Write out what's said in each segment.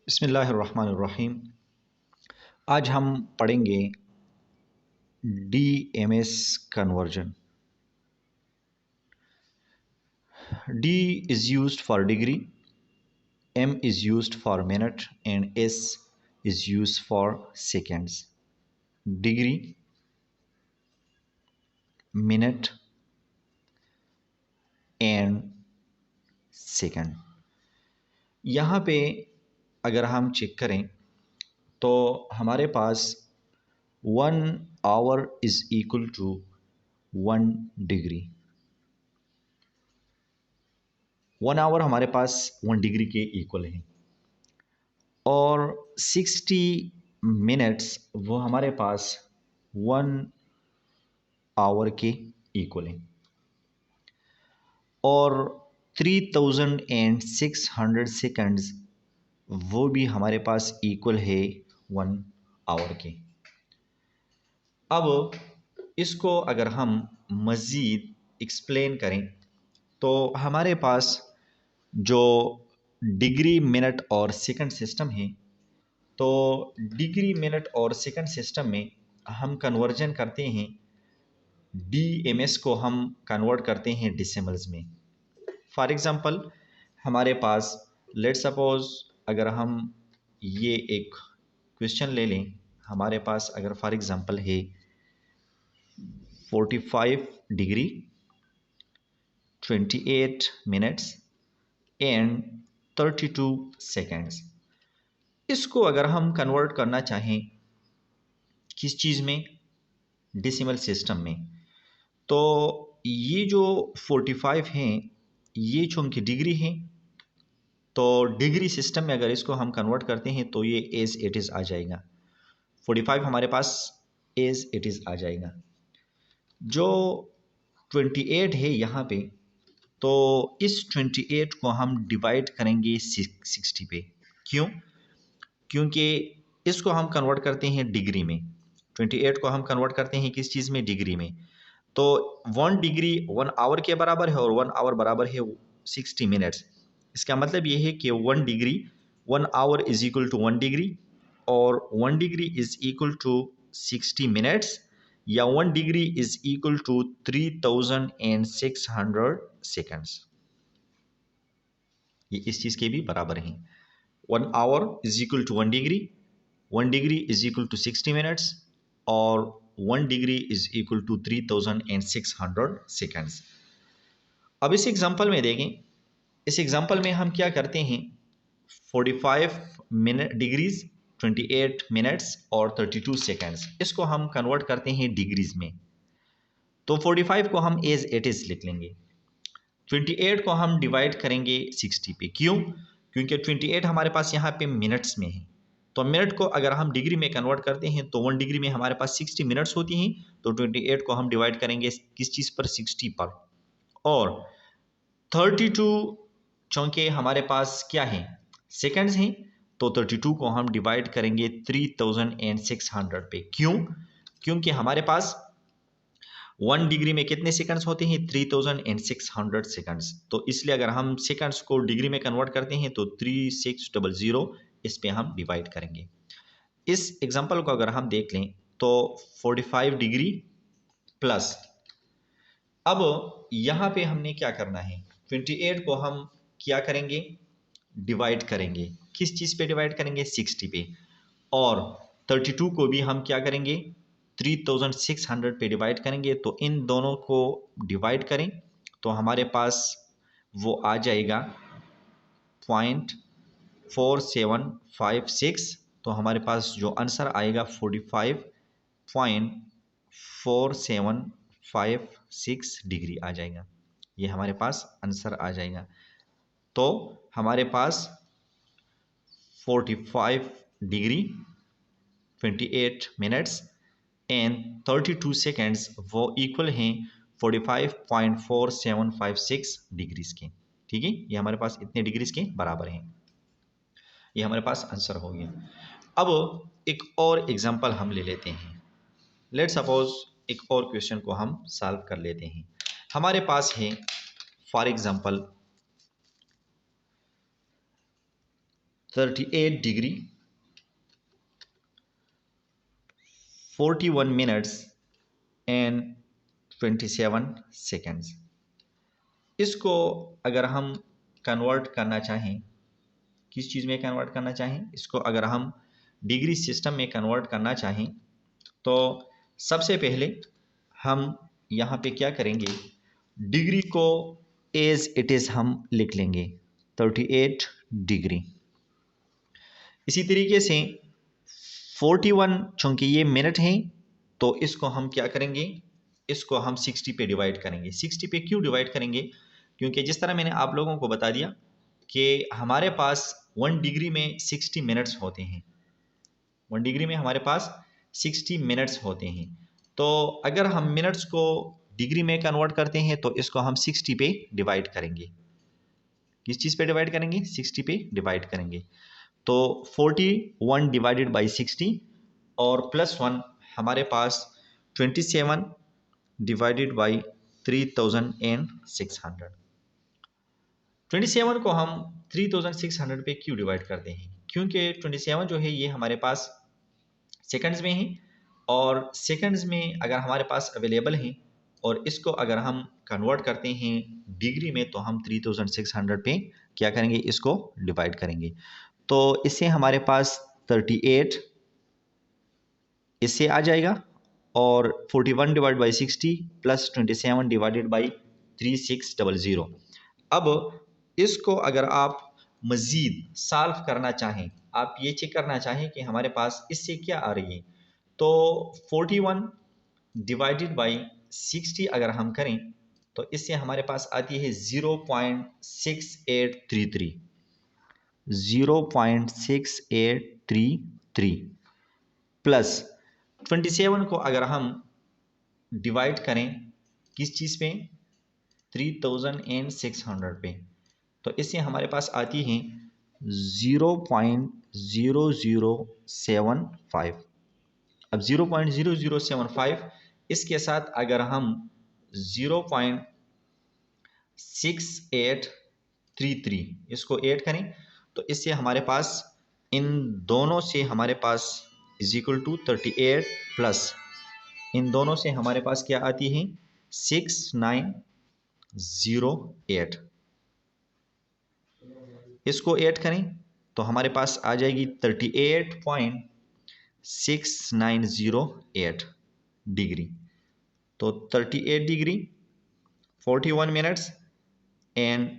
बिस्मिल्लाहिर्रहमानिर्रहीम। आज हम पढ़ेंगे DMS conversion. D is used for degree, M is used for minute and S is used for seconds. Degree, minute and second। यहाँ पे अगर हम चेक करें तो हमारे पास 1 hour is equal to 1 degree. 1 hour हमारे पास 1 डिग्री के इक्वल है और 60 मिनट्स वो हमारे पास 1 आवर के इक्वल है और 3600 सेकंड्स वो भी हमारे पास इक्वल है 1 आवर के। अब इसको अगर हम मज़ीद एक्सप्लेन करें तो हमारे पास जो डिग्री मिनट और सेकंड सिस्टम है, तो डिग्री मिनट और सेकंड सिस्टम में हम कन्वर्जन करते हैं, DMS को हम कन्वर्ट करते हैं डेसिमल्स में। फॉर एग्ज़ाम्पल हमारे पास लेट सपोज़ अगर हम ये एक क्वेश्चन ले लें, हमारे पास अगर फॉर एग्ज़ाम्पल है 45 डिग्री 28 मिनट्स एंड 32 सेकेंड्स। इसको अगर हम कन्वर्ट करना चाहें किस चीज़ में, डेसिमल सिस्टम में, तो ये जो 45 हैं ये चूँकि डिग्री हैं तो डिग्री सिस्टम में अगर इसको हम कन्वर्ट करते हैं तो ये एज इट इज़ आ जाएगा। 45 हमारे पास एज इट इज़ आ जाएगा। जो 28 है यहाँ पे, तो इस 28 को हम डिवाइड करेंगे 60 पे। क्यों? क्योंकि इसको हम कन्वर्ट करते हैं डिग्री में। 28 को हम कन्वर्ट करते हैं किस चीज़ में? डिग्री में। तो 1 डिग्री 1 आवर के बराबर है और 1 आवर बराबर है 60 मिनट्स। इसका मतलब ये है कि 1 degree 1 hour is equal to 1 degree और 1 degree is equal to 60 minutes या 1 degree is equal to 3600 seconds. ये इस चीज़ के भी बराबर हैं। 1 hour is equal to 1 degree, 1 degree is equal to 60 minutes और 1 degree is equal to 3600 seconds. अब इस एग्जांपल में देखें, इस एग्जांपल में हम क्या करते हैं, 45 डिग्रीज 28 मिनट्स और 32 सेकेंड्स, इसको हम कन्वर्ट करते हैं डिग्रीज में। तो 45 को हम एज इट इज़ लिख लेंगे, 28 को हम डिवाइड करेंगे 60 पे। क्यों? क्योंकि 28 हमारे पास यहाँ पे मिनट्स में है, तो मिनट को अगर हम डिग्री में कन्वर्ट करते हैं तो 1 डिग्री में हमारे पास 60 मिनट्स होती हैं, तो 28 को हम डिवाइड करेंगे किस चीज़ पर? 60 पर। और 32 चूँकि हमारे पास क्या है? सेकंड्स हैं, तो 32 को हम डिवाइड करेंगे 3600 पे। क्यों? क्योंकि हमारे पास 1 डिग्री में कितने सेकंड्स होते हैं? 3600 सेकंड्स। तो इसलिए अगर हम सेकंड्स को डिग्री में कन्वर्ट करते हैं तो 3600 इस पे हम डिवाइड करेंगे। इस एग्जांपल को अगर हम देख लें तो 45 डिग्री प्लस, अब यहाँ पे हमने क्या करना है, 28 को हम क्या करेंगे? डिवाइड करेंगे किस चीज़ पे? डिवाइड करेंगे 60 पे। और 32 को भी हम क्या करेंगे? 3600 पे डिवाइड करेंगे। तो इन दोनों को डिवाइड करें तो हमारे पास वो आ जाएगा 0.4756। तो हमारे पास जो आंसर आएगा 45.4756 डिग्री आ जाएगा। ये हमारे पास आंसर आ जाएगा। तो हमारे पास 45 डिग्री 28 मिनट्स एंड 32 सेकेंड्स वो इक्वल हैं 45.4756 डिग्रीज के। ठीक है, ये हमारे पास इतने डिग्रीज के बराबर हैं। ये हमारे पास आंसर हो गया। अब एक और एग्जांपल हम ले लेते हैं। लेट सपोज एक और क्वेश्चन को हम सॉल्व कर लेते हैं। हमारे पास है for example 38 degree 41 minutes and 27 seconds. इसको अगर हम कन्वर्ट करना चाहें, किस चीज़ में कन्वर्ट करना चाहें, इसको अगर हम डिग्री सिस्टम में कन्वर्ट करना चाहें तो सबसे पहले हम यहाँ पे क्या करेंगे, डिग्री को एज इट इज़ हम लिख लेंगे 38 डिग्री। इसी तरीके से 41 चूँकि ये मिनट हैं तो इसको हम क्या करेंगे, इसको हम 60 पे डिवाइड करेंगे। 60 पे क्यों डिवाइड करेंगे, क्योंकि जिस तरह मैंने आप लोगों को बता दिया कि हमारे पास 1 डिग्री में 60 मिनट्स होते हैं। 1 डिग्री में हमारे पास 60 मिनट्स होते हैं। तो अगर हम मिनट्स को डिग्री में कन्वर्ट करते हैं तो इसको हम 60 पे डिवाइड करेंगे। किस चीज़ पे डिवाइड करेंगे, 60 पे डिवाइड करेंगे। तो 41 डिवाइडेड बाई 60 और +1 हमारे पास 27 डिवाइडेड बाई 3600। 27 को हम 3600 पे क्यों डिवाइड करते हैं, क्योंकि 27 जो है ये हमारे पास सेकंड्स में है और सेकंड्स में अगर हमारे पास अवेलेबल हैं और इसको अगर हम कन्वर्ट करते हैं डिग्री में तो हम 3600 पे क्या करेंगे, इसको डिवाइड करेंगे। तो इससे हमारे पास 38 इससे आ जाएगा और 41 divide by 60 plus 27 divided by 3600। अब इसको अगर आप मज़ीद सॉल्व करना चाहें, आप ये चेक करना चाहें कि हमारे पास इससे क्या आ रही है, तो 41 डिवाइडेड बाई 60 अगर हम करें तो इससे हमारे पास आती है 0.6833 0.6833 प्लस 27 को अगर हम डिवाइड करें किस चीज़ पे, 3600 पे, तो इससे हमारे पास आती है 0.0075। अब 0.0075 इसके साथ अगर हम 0.6833 इसको ऐड करें तो इससे हमारे पास इन दोनों से हमारे पास इज इक्वल टू 38 प्लस इन दोनों से हमारे पास क्या आती है 6908। इसको ऐड करें तो हमारे पास आ जाएगी 38.6908 डिग्री। तो 38 डिग्री 41 मिनट्स एंड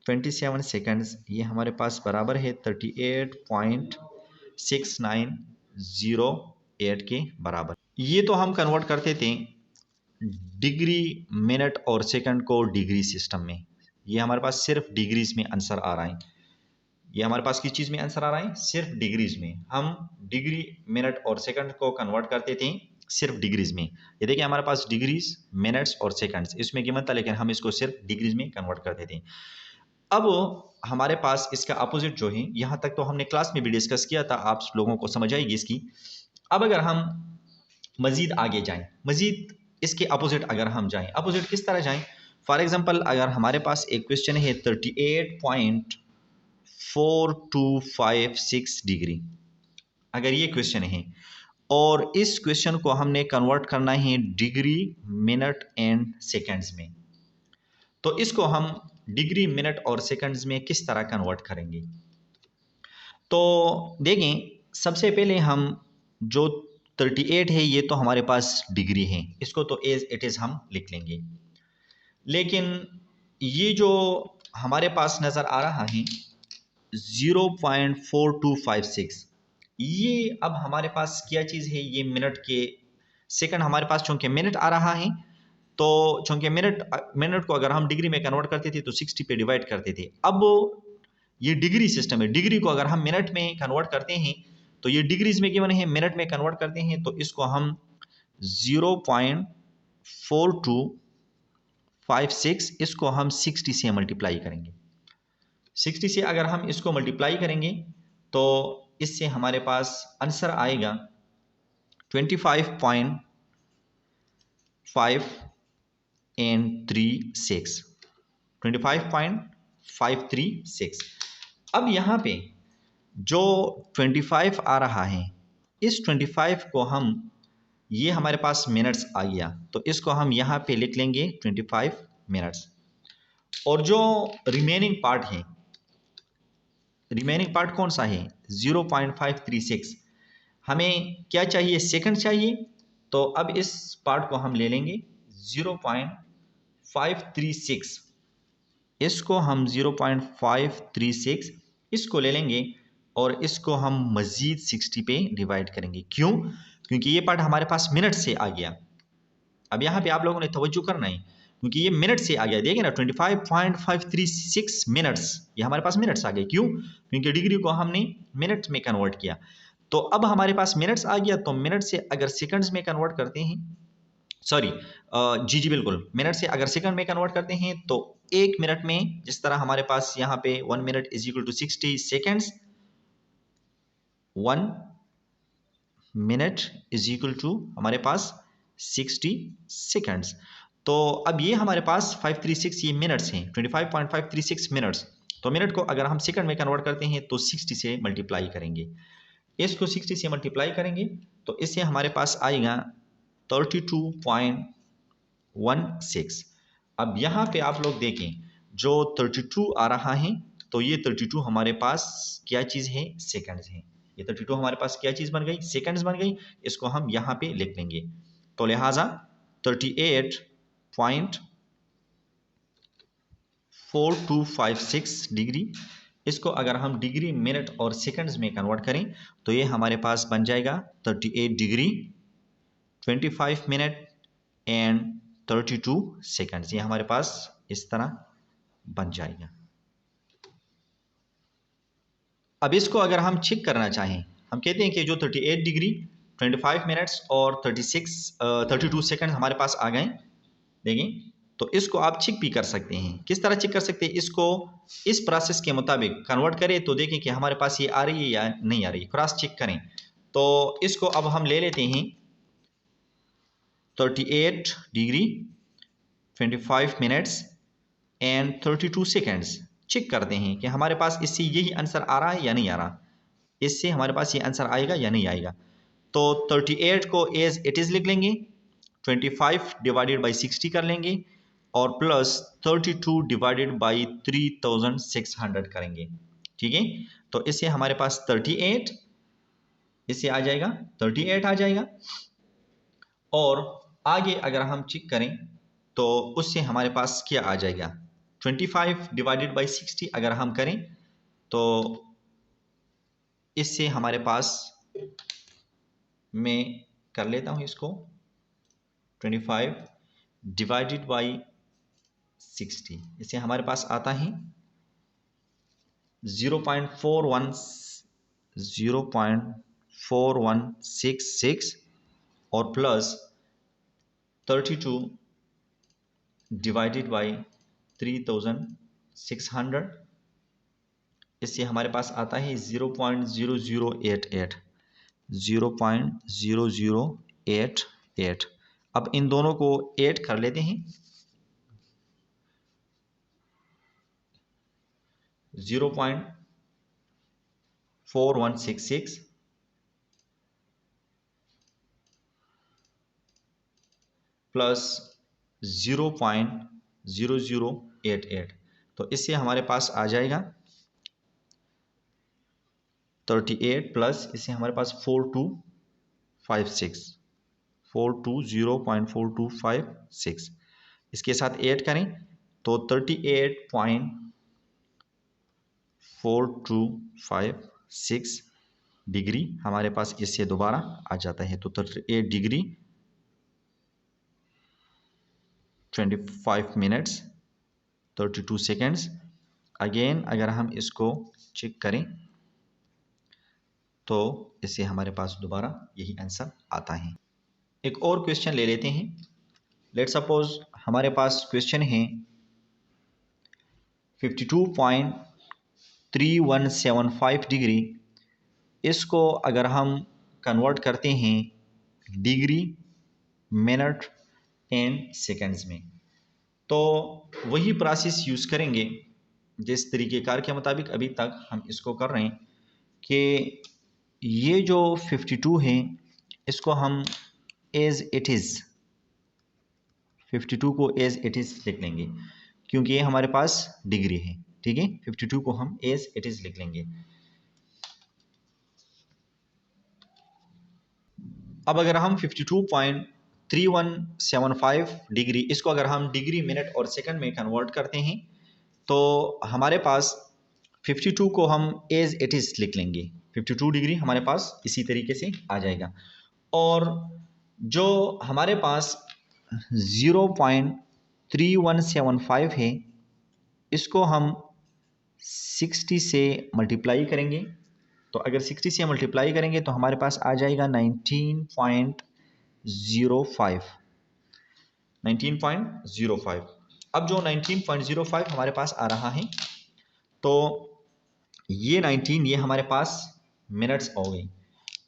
27 सेकंड्स ये हमारे पास बराबर है 38.6908 के बराबर। ये तो हम कन्वर्ट करते थे डिग्री मिनट और सेकंड को डिग्री सिस्टम में। ये हमारे पास सिर्फ डिग्रीज में आंसर आ रहा है। ये हमारे पास किस चीज़ में आंसर आ रहा है, सिर्फ डिग्रीज में। हम डिग्री मिनट और सेकंड को कन्वर्ट करते थे सिर्फ डिग्रीज में। ये देखिए हमारे पास डिग्रीज मिनट्स और सेकंड्स इसमें गिवन था, लेकिन हम इसको सिर्फ डिग्रीज में कन्वर्ट करते थे। अब हमारे पास इसका अपोजिट जो है, यहाँ तक तो हमने क्लास में भी डिस्कस किया था, आप लोगों को समझ आएगी इसकी। अब अगर हम मजीद आगे जाएं, मजीद इसके अपोजिट अगर हम जाएं, अपोजिट किस तरह जाएं, फॉर एग्जांपल अगर हमारे पास एक क्वेश्चन है 38.4256 डिग्री, अगर ये क्वेश्चन है और इस क्वेश्चन को हमने कन्वर्ट करना है डिग्री मिनट एंड सेकंड्स में, तो इसको हम डिग्री मिनट और सेकंड्स में किस तरह कन्वर्ट करेंगे। तो देखें सबसे पहले हम जो 38 है ये तो हमारे पास डिग्री है, इसको तो एज इट इज़ हम लिख लेंगे। लेकिन ये जो हमारे पास नज़र आ रहा है 0.4256, ये अब हमारे पास क्या चीज़ है, ये मिनट के सेकंड हमारे पास चूँकि मिनट आ रहा है, तो चूँकि मिनट को अगर हम डिग्री में कन्वर्ट करते थे तो 60 पे डिवाइड करते थे। अब ये डिग्री सिस्टम है, डिग्री को अगर हम मिनट में कन्वर्ट करते हैं तो ये डिग्रीज में गिवन है, मिनट में कन्वर्ट करते हैं तो इसको हम 0.4256 इसको हम 60 से मल्टीप्लाई करेंगे। 60 से अगर हम इसको मल्टीप्लाई करेंगे तो इससे हमारे पास आंसर आएगा 25.536। अब यहाँ पे जो 25 आ रहा है, इस 25 को हम, ये हमारे पास मिनट्स आ गया, तो इसको हम यहाँ पे लिख लेंगे 25 मिनट्स। और जो रिमेनिंग पार्ट है, रिमेनिंग पार्ट कौन सा है, 0.536, हमें क्या चाहिए, सेकंड चाहिए। तो अब इस पार्ट को हम ले लेंगे 0.536, इसको हम 0.536 इसको ले लेंगे और इसको हम मज़ीद 60 पे डिवाइड करेंगे। क्यों? क्योंकि ये पार्ट हमारे पास मिनट से आ गया। अब यहाँ पे आप लोगों ने तवज्जो करना है, क्योंकि ये मिनट से आ गया, देखिए ना 25.536 मिनट्स, ये हमारे पास मिनट्स आ गए। क्यों? क्योंकि डिग्री को हमने मिनट्स में कन्वर्ट किया। तो अब हमारे पास मिनट्स आ गया, तो मिनट से अगर सेकंड्स में कन्वर्ट करते हैं, सॉरी जी बिल्कुल, मिनट से अगर सेकंड में कन्वर्ट करते हैं तो 1 मिनट में, जिस तरह हमारे पास यहाँ पे 1 minute is equal to 60 seconds, 1 minute is equal to हमारे पास 60 सेकेंड्स। तो अब ये हमारे पास 536 ये मिनट्स हैं, 25.536 मिनट्स। तो मिनट को अगर हम सेकंड में कन्वर्ट करते हैं तो 60 से मल्टीप्लाई करेंगे, इसको 60 से मल्टीप्लाई करेंगे तो इससे हमारे पास आएगा 32.16। अब यहाँ पे आप लोग देखें, जो 32 आ रहा है, तो ये 32 हमारे पास क्या चीज़ है, सेकंड्स है। ये 32 हमारे पास क्या चीज़ बन गई, सेकंड्स बन गई। इसको हम यहाँ पे लिख लेंगे। तो लिहाजा 38.4256 डिग्री, इसको अगर हम डिग्री, मिनट और सेकंड्स में कन्वर्ट करें तो ये हमारे पास बन जाएगा 38 डिग्री 25 मिनट एंड 32 सेकंड्स। ये हमारे पास इस तरह बन जाएगा। अब इसको अगर हम चेक करना चाहें, हम कहते हैं कि जो 38 डिग्री 25 मिनट्स और 32 सेकंड हमारे पास आ गए, देखें, तो इसको आप चेक भी कर सकते हैं। किस तरह चेक कर सकते हैं, इसको इस प्रोसेस के मुताबिक कन्वर्ट करें तो देखें कि हमारे पास ये आ रही है या नहीं आ रही, क्रॉस चेक करें। तो इसको अब हम ले लेते हैं 38 degree 25 minutes and 32 seconds, check करते हैं कि हमारे पास इससे यही आंसर आ रहा है या नहीं आ रहा, इससे हमारे पास ये आंसर आएगा या नहीं आएगा। तो 38 को एज इट इज़ लिख लेंगे, 25 डिवाइडेड बाई 60 कर लेंगे और प्लस 32 डिवाइडेड बाई 3600 करेंगे। ठीक है, तो इससे हमारे पास 38, इससे आ जाएगा 38 आ जाएगा। और आगे अगर हम चेक करें तो उससे हमारे पास क्या आ जाएगा, 25 डिवाइडेड बाई 60 अगर हम करें तो इससे हमारे पास, मैं कर लेता हूं इसको, 25 डिवाइडेड बाई 60, इससे हमारे पास आता है 0.4166 और प्लस 32 डिवाइडेड बाई 3600, इससे हमारे पास आता है 0.0088, 0.0088। अब इन दोनों को ऐड कर लेते हैं, 0.4166 प्लस 0.0088, तो इससे हमारे पास आ जाएगा 38 प्लस इससे हमारे पास 4256, 420.4256, इसके साथ ऐड करें तो 38.4256 डिग्री हमारे पास इससे दोबारा आ जाता है। तो 38 डिग्री 25 मिनट्स 32 सेकेंड्स। अगेन अगर हम इसको चेक करें तो इससे हमारे पास दोबारा यही आंसर आता है। एक और क्वेश्चन ले लेते हैं। लेट सपोज हमारे पास क्वेश्चन है 52.3175 डिग्री, इसको अगर हम कन्वर्ट करते हैं डिग्री, मिनट एंड सेकेंड्स में, तो वही प्रोसेस यूज़ करेंगे जिस तरीक़ेकार के मुताबिक अभी तक हम इसको कर रहे हैं। कि ये जो 52 है इसको हम एज इट इज़ 52 को एज इट इज़ लिख लेंगे, क्योंकि ये हमारे पास डिग्री है। ठीक है, 52 को हम एज इट इज़ लिख लेंगे। अब अगर हम 52.3175 डिग्री, इसको अगर हम डिग्री मिनट और सेकंड में कन्वर्ट करते हैं तो हमारे पास 52 को हम एज इट इज़ लिख लेंगे। 52 डिग्री हमारे पास इसी तरीके से आ जाएगा। और जो हमारे पास 0.3175 है इसको हम 60 से मल्टीप्लाई करेंगे। तो अगर 60 से मल्टीप्लाई करेंगे तो हमारे पास आ जाएगा 19.05। 19.05। अब जो 19.05 हमारे पास आ रहा है तो ये 19 ये हमारे पास मिनट्स हो गई,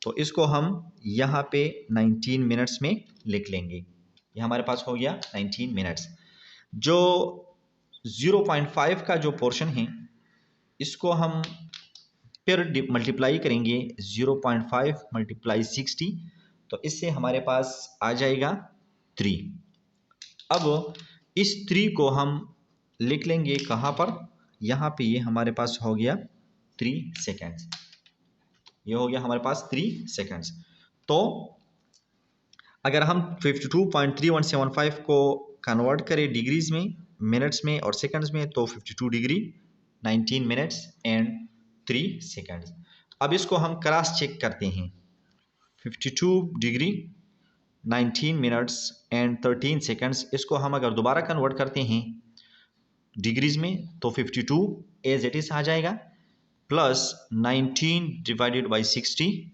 तो इसको हम यहाँ पे 19 मिनट्स में लिख लेंगे। ये हमारे पास हो गया 19 मिनट्स। जो 0.5 का जो पोर्शन है इसको हम फिर मल्टीप्लाई करेंगे 0.5 मल्टीप्लाई 60, तो इससे हमारे पास आ जाएगा 3। अब इस 3 को हम लिख लेंगे कहाँ पर, यहाँ पे ये हमारे पास हो गया 3 सेकेंड्स। ये हो गया हमारे पास 3 सेकेंड्स। तो अगर हम 52.3175 को कन्वर्ट करें डिग्रीज में, मिनट्स में और सेकंड्स में, तो 52 डिग्री 19 मिनट्स एंड 3 सेकंड्स। अब इसको हम क्रॉस चेक करते हैं। 52 डिग्री 19 मिनट्स एंड 13 सेकंड्स, इसको हम अगर दोबारा कन्वर्ट करते हैं डिग्रीज में तो 52 एज इट इज आ जाएगा, प्लस 19 डिवाइडेड बाई 60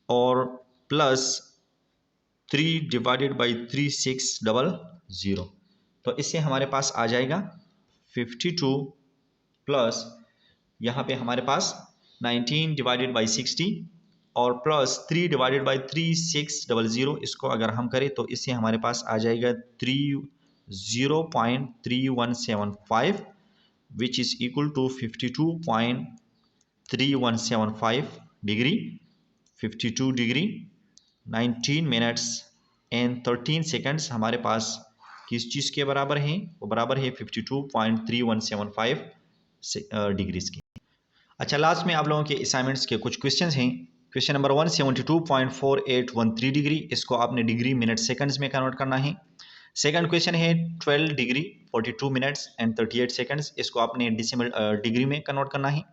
और प्लस 3 डिवाइडेड बाई 3600। तो इससे हमारे पास आ जाएगा 52 प्लस यहाँ पे हमारे पास 19 डिवाइडेड बाई 60 और प्लस 3 डिवाइडेड बाई 3600। इसको अगर हम करें तो इससे हमारे पास आ जाएगा 0.3175 which is equal to 52.3175 degree. 52 degree 19 minutes and 13 seconds हमारे पास किस चीज़ के बराबर हैं, वो बराबर है 52.3175 डिग्रीज की। अच्छा, लास्ट में आप लोगों के असाइनमेंट्स के कुछ क्वेश्चंस हैं। क्वेश्चन नंबर 1 72.4813 डिग्री, इसको आपने डिग्री मिनट सेकंड्स में कन्वर्ट करना है। सेकंड क्वेश्चन है 12 डिग्री 42 मिनट्स एंड 38 सेकंड्स, इसको आपने डेसिमल डिग्री में कन्वर्ट करना है।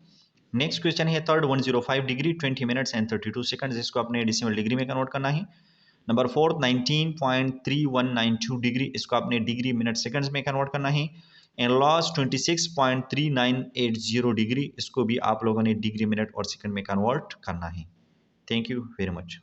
नेक्स्ट क्वेश्चन है third 105 degree 20 minutes and 32 seconds, इसको आपने डेसिमल डिग्री में कन्वर्ट करना है। नंबर फोर्थ 19.3192 डिग्री, इसको आपने डिग्री मिनट सेकंड्स में कन्वर्ट करना है। एंड लास्ट 26.3980 डिग्री, इसको भी आप लोगों ने डिग्री मिनट और सेकंड में कन्वर्ट करना है। Thank you very much.